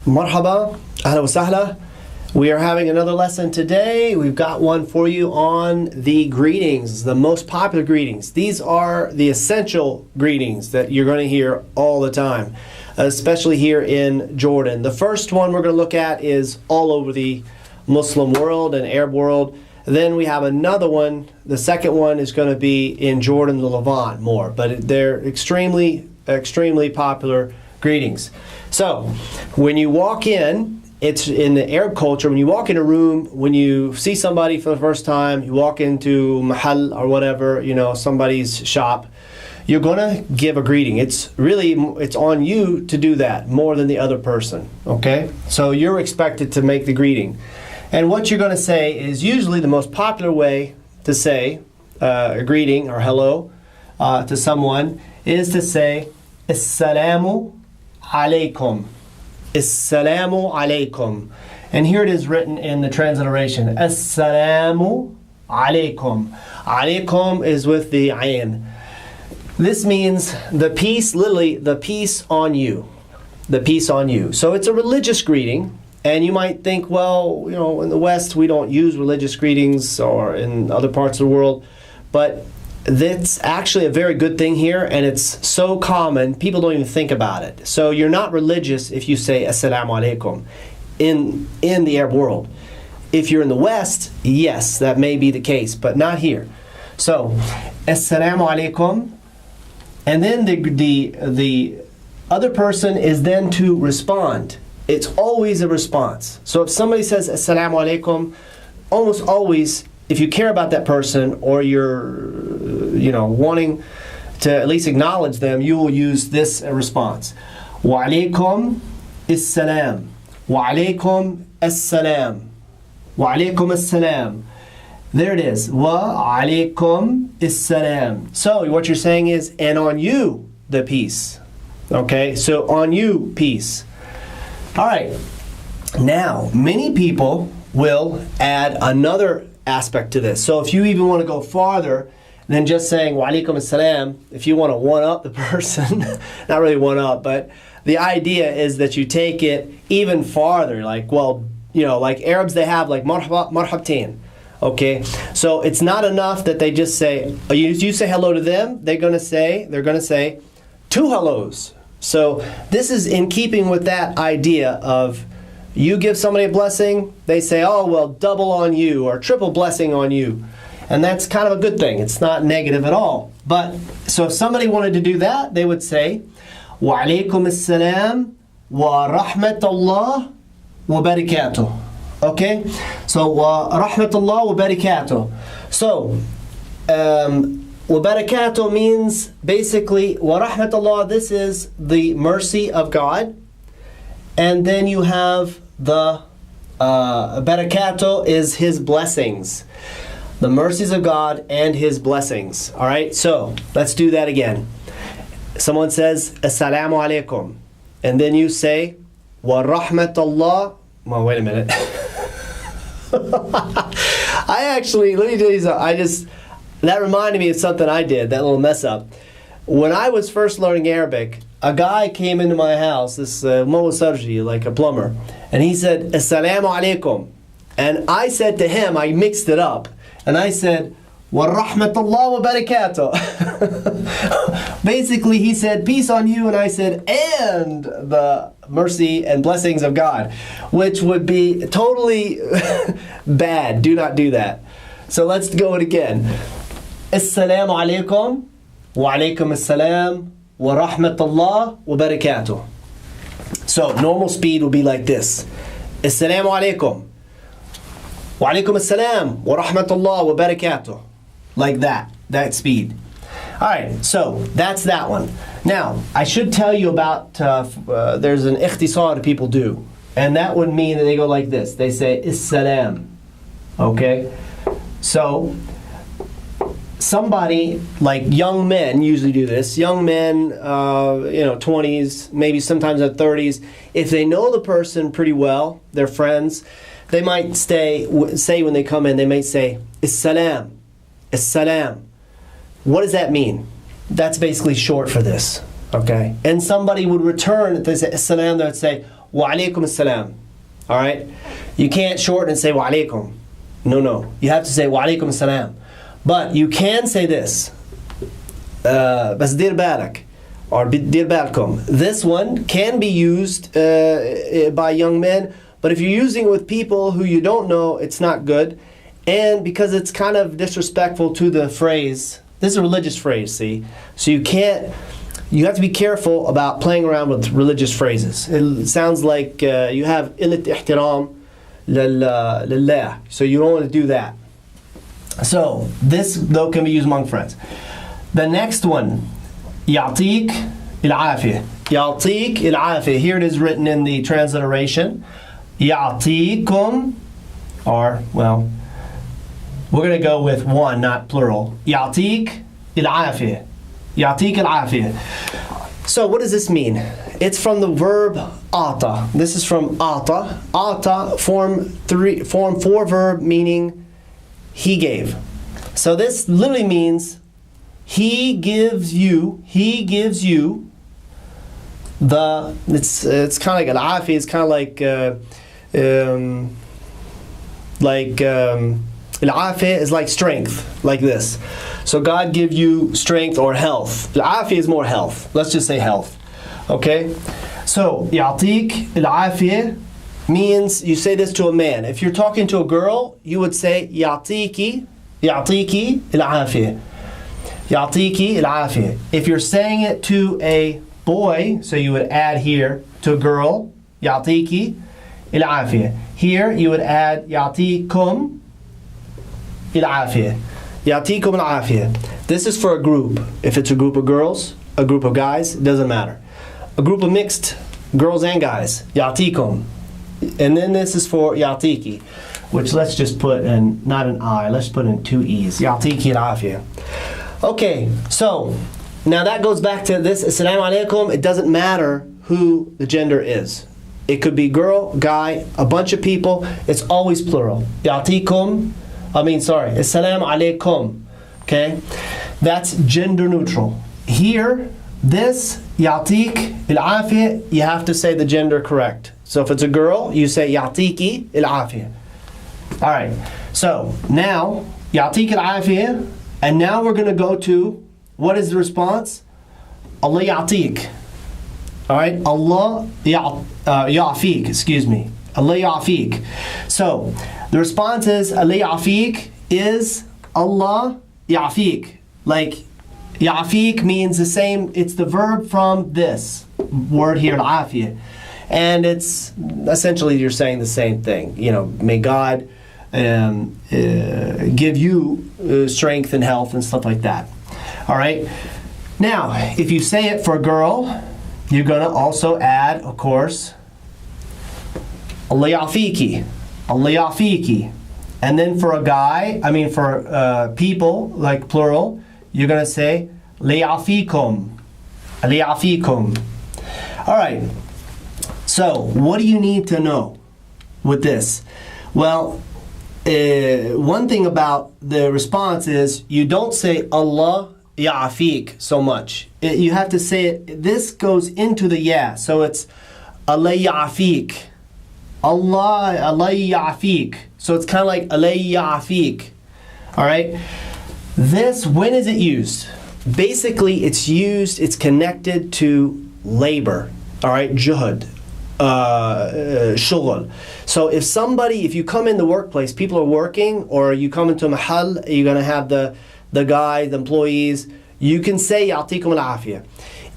Marhaba, ahla wa sahla. We are having another lesson today. We've got one for you on the greetings, the most popular greetings. These are the essential greetings that you're going to hear all the time, especially here in Jordan. The first one we're going to look at is all over the Muslim world and Arab world. Then we have another one. The second one is going to be in Jordan, the Levant more, but they're extremely popular greetings. So when you walk in, it's in the Arab culture, when you walk in a room, when you see somebody for the first time, you walk into mahal or whatever, somebody's shop, you're going to give a greeting. It's on you to do that more than the other person, okay? So you're expected to make the greeting. And what you're going to say is usually the most popular way to say a greeting or hello to someone is to say, Assalamu alaikum. Assalamu alaikum. And here it is written in the transliteration. Assalamu alaikum. Alaikum is with the ayn. This means the peace, literally the peace on you. The peace on you. So it's a religious greeting. And you might think, well, in the West we don't use religious greetings, or in other parts of the world. But that's actually a very good thing here, and it's so common, people don't even think about it. So you're not religious if you say Assalamu alaikum in the Arab world. If you're in the West, yes, that may be the case, but not here. So, Assalamu alaikum, and then the other person is then to respond. It's always a response. So if somebody says Assalamu alaikum, almost always, if you care about that person or you're wanting to at least acknowledge them, you will use this response. Wa alaikum assalam. Wa alaikum assalam. Wa alaikum assalam. There it is. Wa alaikum assalam. So what you're saying is, and on you the peace. Okay, so on you peace. All right. Now, many people will add another aspect to this. So if you even want to go farther than just saying wa alaikum assalam, if you want to one-up the person, not really one-up, but the idea is that you take it even farther. Like, like Arabs, they have like marhaba, marhabtain. Okay, so it's not enough that they just say, you say hello to them, they're going to say two hellos. So this is in keeping with that idea of you give somebody a blessing, they say, oh, well, double on you or triple blessing on you. And that's kind of a good thing. It's not negative at all. But, so if somebody wanted to do that, they would say, wa alaikum assalam wa rahmatullah wa barakatuh. Okay? So, wa rahmatullah wa barakatuh. So, wa barakatuh means basically, wa rahmatullah, this is the mercy of God. And then you have the barakatuh is His blessings. The mercies of God and His blessings. All right, so let's do that again. Someone says, Assalamu alaikum. And then you say, Wa rahmatullah. Well, wait a minute. Let me tell you something. That reminded me of something I did, that little mess up. When I was first learning Arabic, a guy came into my house, this Sarji, like a plumber, and he said, Assalamu alaikum. And I said to him, I mixed it up, and I said, Wa rahmatullah wa barakatuh. Basically, he said, peace on you, and I said, and the mercy and blessings of God, which would be totally bad. Do not do that. So let's go it again. Assalamu alaikum, wa alaikum assalam, wa rahmatullah wa barakatuh. So normal speed will be like this. Assalamu alaikum. Wa alaikum assalam wa rahmatullah wa barakatuh. Like that speed. Alright, so that's that one. Now, I should tell you about, there's an ikhtisar people do. And that would mean that they go like this. They say, Issalam. Okay? So, somebody, like young men usually do this. Young men, 20s, maybe sometimes in 30s. If they know the person pretty well, they're friends, they might say when they come in, they may say, Issalam. Issalam. What does that mean? That's basically short for this. Okay? And somebody would return, if they say Issalam, they would say, wa alaykum as-salam. All right? You can't shorten and say wa alaykum. No. You have to say wa alaykum as-salam. But you can say this. بس دير بالك. Or دير بالكم. This one can be used by young men, but if you're using it with people who you don't know, it's not good. And because it's kind of disrespectful to the phrase, this is a religious phrase, see? So you have to be careful about playing around with religious phrases. It sounds like you have قلة احترام لله. So you don't want to do that. So this though can be used among friends. The next one, يعطيك العافية. يعطيك العافية. Here it is written in the transliteration. يعطيكم, or, well, we're going to go with one, not plural. يعطيك العافية. يعطيك العافية. So what does this mean? It's from the verb ata. This is from ata. Ata, form 4 verb, meaning he gave. So this literally means he gives you the, it's kind of like al-afi, it's kind of like al-afi is like strength, like this. So God give you strength or health. Al-afi is more health. Let's just say health. Okay? So, يعطيك العافية means you say this to a man. If you're talking to a girl, you would say يعطيكي العافية. يعطيكي العافية. If you're saying it to a boy, so you would add here to a girl, يعطيكي العافية. Here you would add يعطيكم العافية. يعطيكم العافية. This is for a group. If it's a group of girls, a group of guys, it doesn't matter. A group of mixed girls and guys, يعطيكم. And then this is for يعطيكي, which let's just put in, not an I, let's put in 2 E's. يعطيكي العافية. Okay, so now that goes back to this, Assalamu alaikum. It doesn't matter who the gender is. It could be girl, guy, a bunch of people. It's always plural. Assalamu alaikum. Okay? That's gender neutral. Here, this, يعطيك العافية, you have to say the gender correct. So if it's a girl, you say يعطيكي العافية. Alright, so now, يعطيك العافية, and now we're going to go to, what is the response? Allah يعطيك. Alright, Allah يعفيك, excuse me. Allah يعفيك. So, the response is, Allah يعفيك is Allah يعفيك. Like, يعفيك means the same, it's the verb from this word here, العافية. And it's, essentially you're saying the same thing. You know, may God give you strength and health and stuff like that. Alright? Now, if you say it for a girl, you're going to also add, of course, Allah ya'fiki. Allah ya'fiki. And then for a guy, for people, like plural, you're going to say li'afikum. Li'afikum. Alright. So, what do you need to know with this? Well, one thing about the response is you don't say Allah ya'afik so much. You have to say it, this goes into the ya, so it's Allah ya'afik. Allah ya'afik. So it's kind of like Allah ya'afik. Alright? This, when is it used? Basically, it's connected to labor. Alright? Juhud. Shughul. So if you come in the workplace, people are working, or you come into a mahal, you're going to have the guy, the employees, you can say يعطيكم العافية.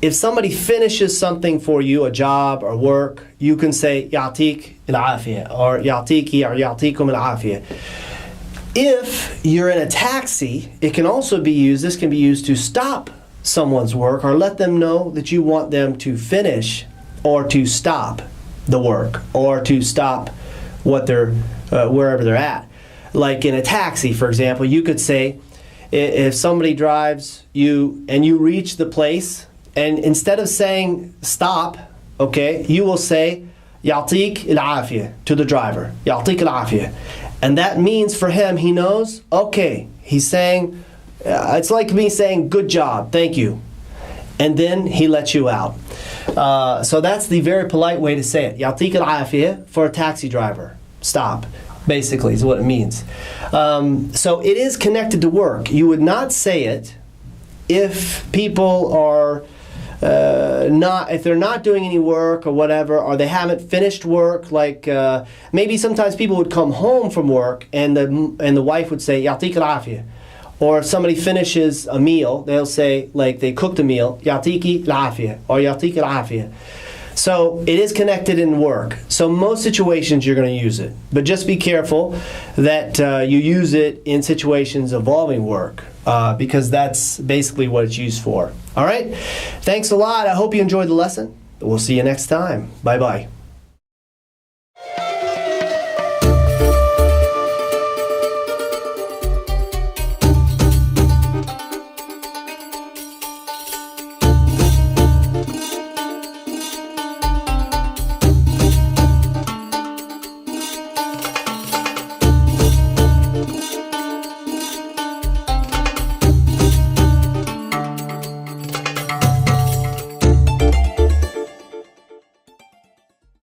If somebody finishes something for you, a job or work, you can say يعطيك العافية or يعطيكي or يعطيكم العافية. If you're in a taxi, it can also be used, this can be used to stop someone's work or let them know that you want them to finish or to stop the work or to stop what they're wherever they're at. Like in a taxi, for example, you could say, if somebody drives you and you reach the place, and instead of saying stop, okay, you will say يعطيك العافية to the driver. يعطيك العافية. And that means for him, he knows, okay, he's saying, it's like me saying good job, thank you. and then he lets you out. So that's the very polite way to say it. يعطيك العافية for a taxi driver. Stop, basically, is what it means. So it is connected to work. You would not say it if people are if they're not doing any work or whatever, or they haven't finished work. Like maybe sometimes people would come home from work and the wife would say يعطيك العافية. Or if somebody finishes a meal, they'll say, like they cooked a meal, يعطيكي العافية or يعطيك العافية. So it is connected in work. So most situations you're going to use it. But just be careful that you use it in situations involving work, because that's basically what it's used for. All right? Thanks a lot. I hope you enjoyed the lesson. We'll see you next time. Bye-bye.